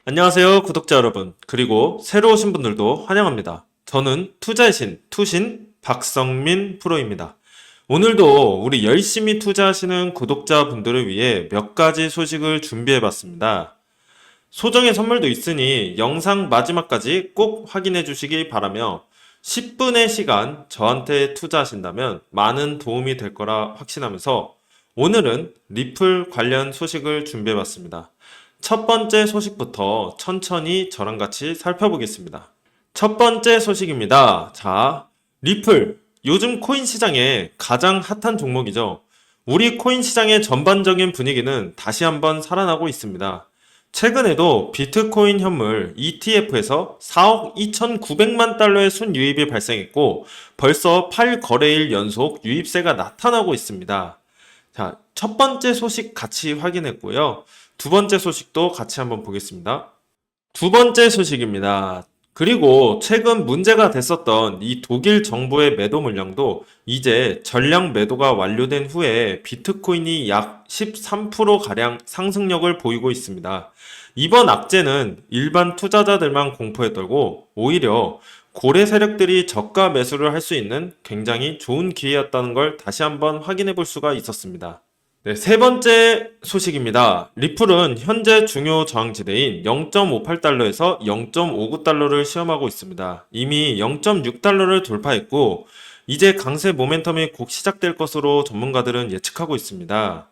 안녕하세요, 구독자 여러분. 그리고 새로 오신 분들도 환영합니다. 저는 투자의 신, 투신 박성민 프로입니다. 오늘도 우리 열심히 투자하시는 구독자분들을 위해 몇 가지 소식을 준비해 봤습니다. 소정의 선물도 있으니 영상 마지막까지 꼭 확인해 주시기 바라며 10분의 시간 저한테 투자하신다면 많은 도움이 될 거라 확신하면서 오늘은 리플 관련 소식을 준비해 봤습니다. 첫 번째 소식부터 천천히 저랑 같이 살펴보겠습니다. 첫 번째 소식입니다. 자, 리플. 요즘 코인 시장의 가장 핫한 종목이죠. 우리 코인 시장의 전반적인 분위기는 다시 한번 살아나고 있습니다. 최근에도 비트코인 현물 ETF에서 4억 2,900만 달러의 순유입이 발생했고 벌써 8거래일 연속 유입세가 나타나고 있습니다. 자, 첫 번째 소식 같이 확인했고요. 두 번째 소식도 같이 한번 보겠습니다. 두 번째 소식입니다. 그리고 최근 문제가 됐었던 이 독일 정부의 매도 물량도 이제 전량 매도가 완료된 후에 비트코인이 약 13%가량 상승력을 보이고 있습니다. 이번 악재는 일반 투자자들만 공포에 떨고 오히려 고래 세력들이 저가 매수를 할 수 있는 굉장히 좋은 기회였다는 걸 다시 한번 확인해 볼 수가 있었습니다. 네, 세 번째 소식입니다. 리플은 현재 중요 저항지대인 0.58달러에서 0.59달러를 시험하고 있습니다. 이미 0.6달러를 돌파했고 이제 강세 모멘텀이 곧 시작될 것으로 전문가들은 예측하고 있습니다.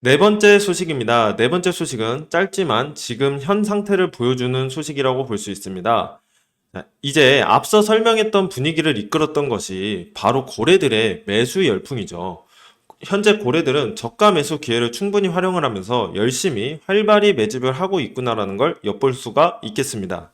네 번째 소식입니다. 네 번째 소식은 짧지만 지금 현 상태를 보여주는 소식이라고 볼 수 있습니다. 이제 앞서 설명했던 분위기를 이끌었던 것이 바로 고래들의 매수 열풍이죠. 현재 고래들은 저가 매수 기회를 충분히 활용을 하면서 열심히 활발히 매집을 하고 있구나라는 걸 엿볼 수가 있겠습니다.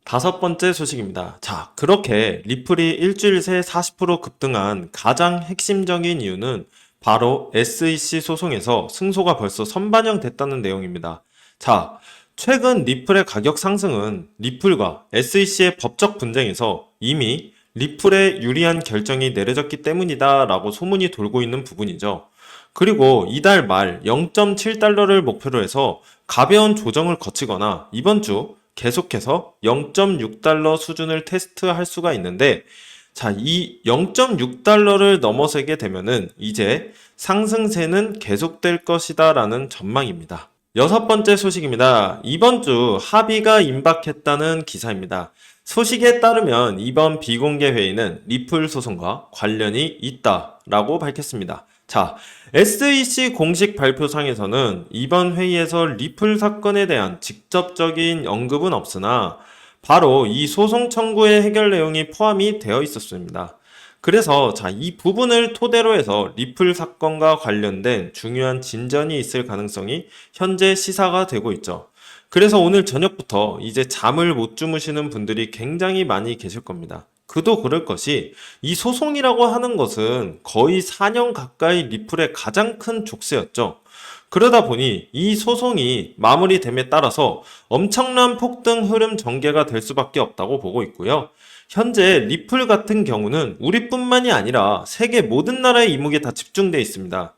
다섯 번째 소식입니다. 자, 그렇게 리플이 일주일 새 40% 급등한 가장 핵심적인 이유는 바로 SEC 소송에서 승소가 벌써 선반영됐다는 내용입니다. 자, 최근 리플의 가격 상승은 리플과 SEC의 법적 분쟁에서 이미 리플에 유리한 결정이 내려졌기 때문이다 라고 소문이 돌고 있는 부분이죠. 그리고 이달 말 0.7달러를 목표로 해서 가벼운 조정을 거치거나 이번 주 계속해서 0.6달러 수준을 테스트할 수가 있는데 자, 이 0.6달러를 넘어서게 되면은 이제 상승세는 계속될 것이다 라는 전망입니다. 여섯 번째 소식입니다. 이번 주 합의가 임박했다는 기사입니다. 소식에 따르면 이번 비공개 회의는 리플 소송과 관련이 있다라고 밝혔습니다. 자, SEC 공식 발표상에서는 이번 회의에서 리플 사건에 대한 직접적인 언급은 없으나 바로 이 소송 청구의 해결 내용이 포함이 되어 있었습니다. 그래서 자, 이 부분을 토대로 해서 리플 사건과 관련된 중요한 진전이 있을 가능성이 현재 시사가 되고 있죠. 그래서 오늘 저녁부터 이제 잠을 못 주무시는 분들이 굉장히 많이 계실 겁니다. 그도 그럴 것이 이 소송이라고 하는 것은 거의 4년 가까이 리플의 가장 큰 족쇄였죠. 그러다 보니 이 소송이 마무리됨에 따라서 엄청난 폭등 흐름 전개가 될 수밖에 없다고 보고 있고요. 현재 리플 같은 경우는 우리뿐만이 아니라 세계 모든 나라의 이목이 다 집중되어 있습니다.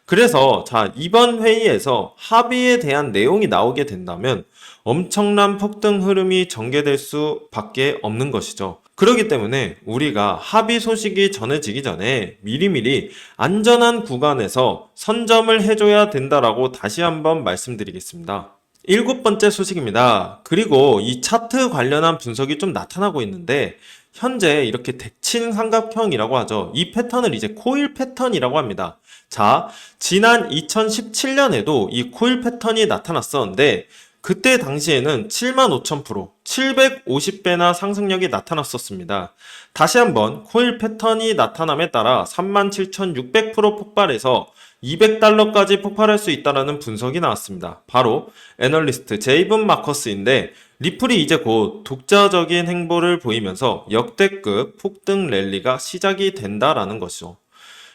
그래서 자, 이번 회의에서 합의에 대한 내용이 나오게 된다면 엄청난 폭등 흐름이 전개될 수밖에 없는 것이죠. 그렇기 때문에 우리가 합의 소식이 전해지기 전에 미리미리 안전한 구간에서 선점을 해줘야 된다라고 다시 한번 말씀드리겠습니다. 일곱 번째 소식입니다. 그리고 이 차트 관련한 분석이 좀 나타나고 있는데 현재 이렇게 덱친 삼각형이라고 하죠. 이 패턴을 이제 코일 패턴이라고 합니다. 자, 지난 2017년에도 이 코일 패턴이 나타났었는데 그때 당시에는 75,000%, 750배나 상승력이 나타났었습니다. 다시 한번 코일 패턴이 나타남에 따라 37,600% 폭발해서 200달러까지 폭발할 수 있다는 분석이 나왔습니다. 바로 애널리스트 제이븐 마커스인데 리플이 이제 곧 독자적인 행보를 보이면서 역대급 폭등 랠리가 시작이 된다라는 것이죠.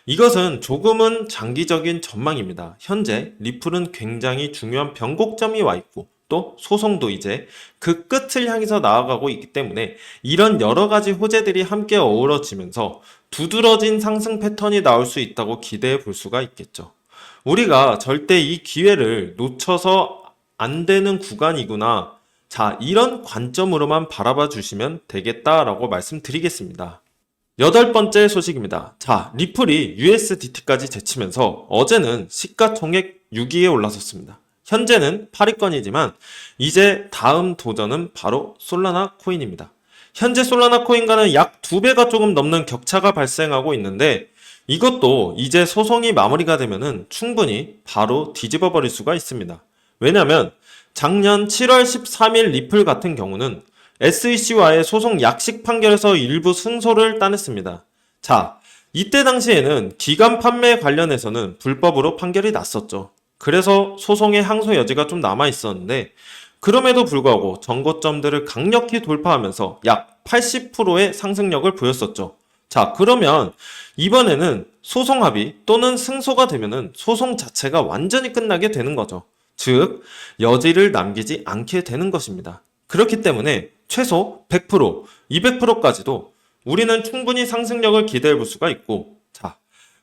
이것은 조금은 장기적인 전망입니다. 현재 리플은 굉장히 중요한 변곡점이 와 있고 또 소송도 이제 그 끝을 향해서 나아가고 있기 때문에 이런 여러 가지 호재들이 함께 어우러지면서 두드러진 상승 패턴이 나올 수 있다고 기대해 볼 수가 있겠죠. 우리가 절대 이 기회를 놓쳐서 안 되는 구간이구나 자, 이런 관점으로만 바라봐 주시면 되겠다라고 말씀드리겠습니다. 여덟 번째 소식입니다. 자, 리플이 USDT까지 제치면서 어제는 시가총액 6위에 올라섰습니다. 현재는 8위권이지만 이제 다음 도전은 바로 솔라나 코인입니다. 현재 솔라나 코인과는 약 2배가 조금 넘는 격차가 발생하고 있는데 이것도 이제 소송이 마무리가 되면은 충분히 바로 뒤집어 버릴 수가 있습니다. 왜냐면 작년 7월 13일 리플 같은 경우는 SEC와의 소송 약식 판결에서 일부 승소를 따냈습니다. 자, 이때 당시에는 기간 판매 관련해서는 불법으로 판결이 났었죠. 그래서 소송의 항소 여지가 좀 남아 있었는데 그럼에도 불구하고 전고점들을 강력히 돌파하면서 약 80%의 상승력을 보였었죠. 자, 그러면 이번에는 소송 합의 또는 승소가 되면은 소송 자체가 완전히 끝나게 되는 거죠. 즉, 여지를 남기지 않게 되는 것입니다. 그렇기 때문에 최소 100%, 200%까지도 우리는 충분히 상승력을 기대해 볼 수가 있고, 자,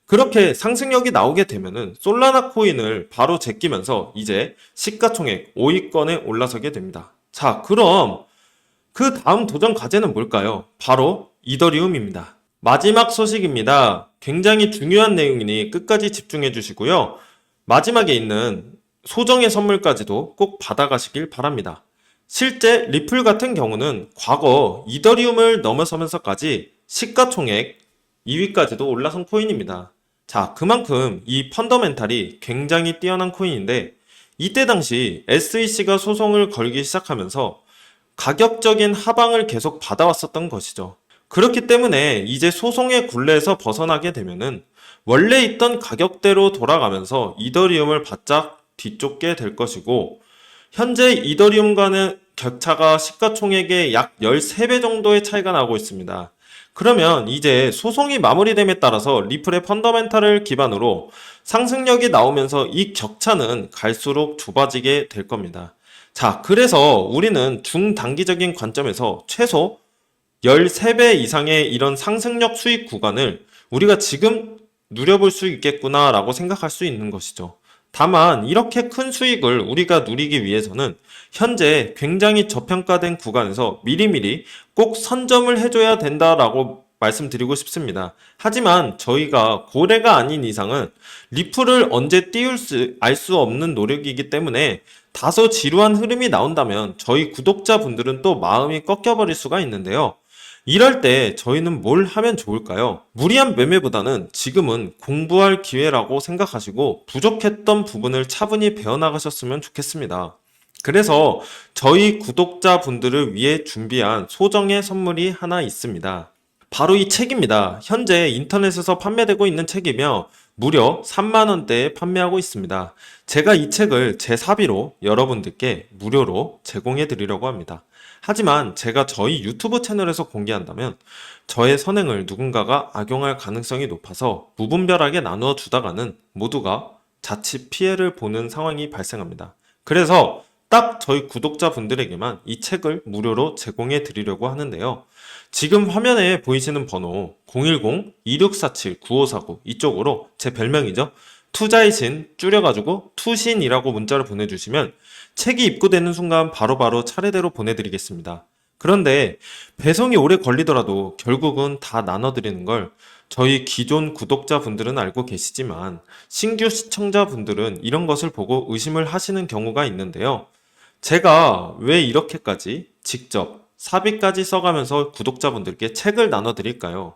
그렇게 상승력이 나오게 되면은 솔라나 코인을 바로 제끼면서 이제 시가총액 5위권에 올라서게 됩니다. 자, 그럼 그 다음 도전 과제는 뭘까요? 바로 이더리움입니다. 마지막 소식입니다. 굉장히 중요한 내용이니 끝까지 집중해 주시고요. 마지막에 있는 소정의 선물까지도 꼭 받아가시길 바랍니다. 실제 리플 같은 경우는 과거 이더리움을 넘어서면서까지 시가총액 2위까지도 올라선 코인입니다. 자, 그만큼 이 펀더멘탈이 굉장히 뛰어난 코인인데 이때 당시 SEC가 소송을 걸기 시작하면서 가격적인 하방을 계속 받아왔었던 것이죠. 그렇기 때문에 이제 소송의 굴레에서 벗어나게 되면은 원래 있던 가격대로 돌아가면서 이더리움을 바짝 뒤쫓게 될 것이고 현재 이더리움과는 격차가 시가총액의 약 13배 정도의 차이가 나고 있습니다. 그러면 이제 소송이 마무리됨에 따라서 리플의 펀더멘탈을 기반으로 상승력이 나오면서 이 격차는 갈수록 좁아지게 될 겁니다. 자, 그래서 우리는 중단기적인 관점에서 최소 13배 이상의 이런 상승력 수익 구간을 우리가 지금 누려볼 수 있겠구나라고 생각할 수 있는 것이죠. 다만 이렇게 큰 수익을 우리가 누리기 위해서는 현재 굉장히 저평가된 구간에서 미리미리 꼭 선점을 해줘야 된다라고 말씀드리고 싶습니다. 하지만 저희가 고래가 아닌 이상은 리플을 언제 알 수 없는 노력이기 때문에 다소 지루한 흐름이 나온다면 저희 구독자분들은 또 마음이 꺾여버릴 수가 있는데요. 이럴 때 저희는 뭘 하면 좋을까요? 무리한 매매보다는 지금은 공부할 기회라고 생각하시고 부족했던 부분을 차분히 배워나가셨으면 좋겠습니다. 그래서 저희 구독자분들을 위해 준비한 소정의 선물이 하나 있습니다. 바로 이 책입니다. 현재 인터넷에서 판매되고 있는 책이며 무려 3만원대에 판매하고 있습니다. 제가 이 책을 제 사비로 여러분들께 무료로 제공해 드리려고 합니다. 하지만 제가 저희 유튜브 채널에서 공개한다면 저의 선행을 누군가가 악용할 가능성이 높아서 무분별하게 나누어 주다가는 모두가 자칫 피해를 보는 상황이 발생합니다. 그래서 딱 저희 구독자분들에게만 이 책을 무료로 제공해 드리려고 하는데요. 지금 화면에 보이시는 번호 010-2647-9549 이쪽으로 제 별명이죠. 투자의 신 줄여가지고 투신이라고 문자를 보내주시면 책이 입고되는 순간 바로바로 차례대로 보내드리겠습니다. 그런데 배송이 오래 걸리더라도 결국은 다 나눠드리는 걸 저희 기존 구독자분들은 알고 계시지만 신규 시청자분들은 이런 것을 보고 의심을 하시는 경우가 있는데요. 제가 왜 이렇게까지 직접 사비까지 써가면서 구독자분들께 책을 나눠드릴까요?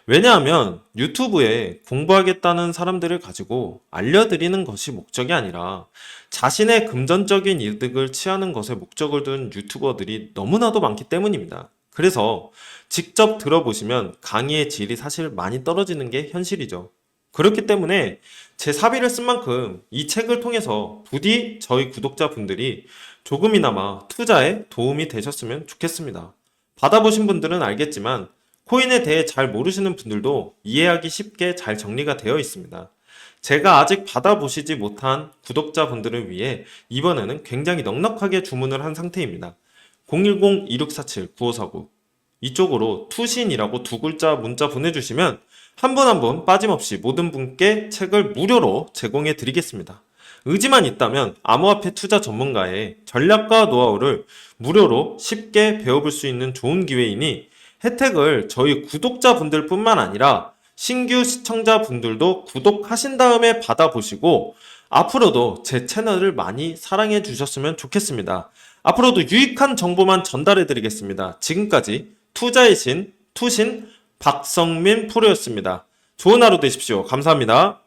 왜냐하면 유튜브에 공부하겠다는 사람들을 가지고 알려드리는 것이 목적이 아니라 자신의 금전적인 이득을 취하는 것에 목적을 둔 유튜버들이 너무나도 많기 때문입니다. 그래서 직접 들어보시면 강의의 질이 사실 많이 떨어지는 게 현실이죠. 그렇기 때문에 제 사비를 쓴 만큼 이 책을 통해서 부디 저희 구독자분들이 조금이나마 투자에 도움이 되셨으면 좋겠습니다. 받아보신 분들은 알겠지만 코인에 대해 잘 모르시는 분들도 이해하기 쉽게 잘 정리가 되어 있습니다. 제가 아직 받아보시지 못한 구독자분들을 위해 이번에는 굉장히 넉넉하게 주문을 한 상태입니다. 010-2647-9549 이쪽으로 투신이라고 두 글자 문자 보내주시면 한 분 한 분 빠짐없이 모든 분께 책을 무료로 제공해 드리겠습니다. 의지만 있다면 암호화폐 투자 전문가의 전략과 노하우를 무료로 쉽게 배워볼 수 있는 좋은 기회이니 혜택을 저희 구독자분들 뿐만 아니라 신규 시청자분들도 구독하신 다음에 받아보시고 앞으로도 제 채널을 많이 사랑해 주셨으면 좋겠습니다. 앞으로도 유익한 정보만 전달해 드리겠습니다. 지금까지 투자의 신, 투신 박성민 프로였습니다. 좋은 하루 되십시오. 감사합니다.